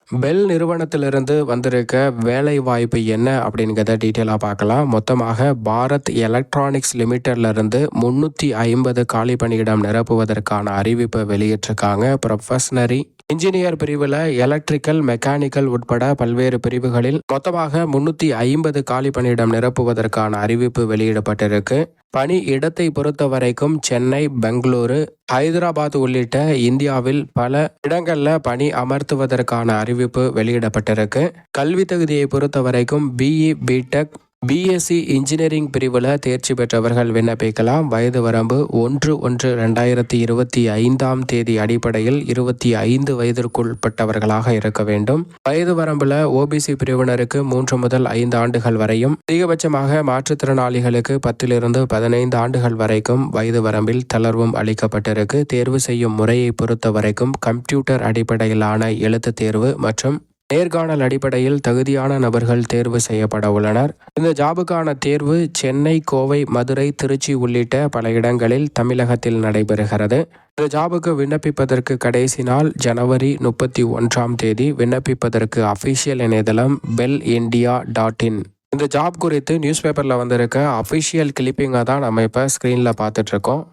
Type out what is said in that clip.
Bell நிறுவனத்திலிருந்து வந்திருக்க வேலை வாய்ப்பு என்ன அப்படிங்கிறத டீட்டெயிலாக பார்க்கலாம். மொத்தமாக பாரத் எலக்ட்ரானிக்ஸ் லிமிடெட்ல இருந்து 350 காலி பணியிடம் நிரப்புவதற்கான அறிவிப்பை வெளியிட்டிருக்காங்க. ப்ரொஃபஷனரி இன்ஜினியர் பிரிவில் எலக்ட்ரிக்கல், மெக்கானிக்கல் உட்பட பல்வேறு பிரிவுகளில் மொத்தமாக 350 காலி பணியிடம் நிரப்புவதற்கான அறிவிப்பு வெளியிடப்பட்டிருக்கு. பணி இடத்தை பொறுத்த வரைக்கும் சென்னை, பெங்களூரு, ஹைதராபாத் உள்ளிட்ட இந்தியாவில் பல இடங்கள்ல பணி அமர்த்துவதற்கான அறிவிப்பு வெளியிடப்பட்டிருக்கு. கல்வி தகுதியை பொறுத்த வரைக்கும் பிஇ, பிடெக், பிஎஸ்சி இன்ஜினியரிங் பிரிவில் தேர்ச்சி பெற்றவர்கள் விண்ணப்பிக்கலாம். வயது வரம்பு 1/1/2025 அடிப்படையில் 25 வயதிற்குட்பட்டவர்களாக இருக்க வேண்டும். வயது வரம்புல ஓபிசி பிரிவினருக்கு 3 முதல் 5 ஆண்டுகள் வரையும், அதிகபட்சமாக மாற்றுத்திறனாளிகளுக்கு 10 to 15 ஆண்டுகள் வரைக்கும் வயது வரம்பில் தளர்வும் அளிக்கப்பட்டிருக்கு. தேர்வு செய்யும் முறையை பொறுத்த வரைக்கும் கம்ப்யூட்டர் அடிப்படையிலான எழுத்து தேர்வு மற்றும் நேர்காணல் அடிப்படையில் தகுதியான நபர்கள் தேர்வு செய்யப்பட உள்ளனர். இந்த ஜாபுக்கான தேர்வு சென்னை, கோவை, மதுரை, திருச்சி உள்ளிட்ட பல இடங்களில் தமிழகத்தில் நடைபெறுகிறது. இந்த ஜாபுக்கு விண்ணப்பிப்பதற்கு கடைசி நாள் ஜனவரி 31. விண்ணப்பிப்பதற்கு அஃபிஷியல் இணையதளம் bellindia.in. இந்த ஜாப் குறித்து நியூஸ் பேப்பரில் வந்திருக்க அஃபிஷியல் கிளிப்பிங்கை தான் நம்ம இப்போ ஸ்க்ரீனில் பார்த்துட்ருக்கோம்.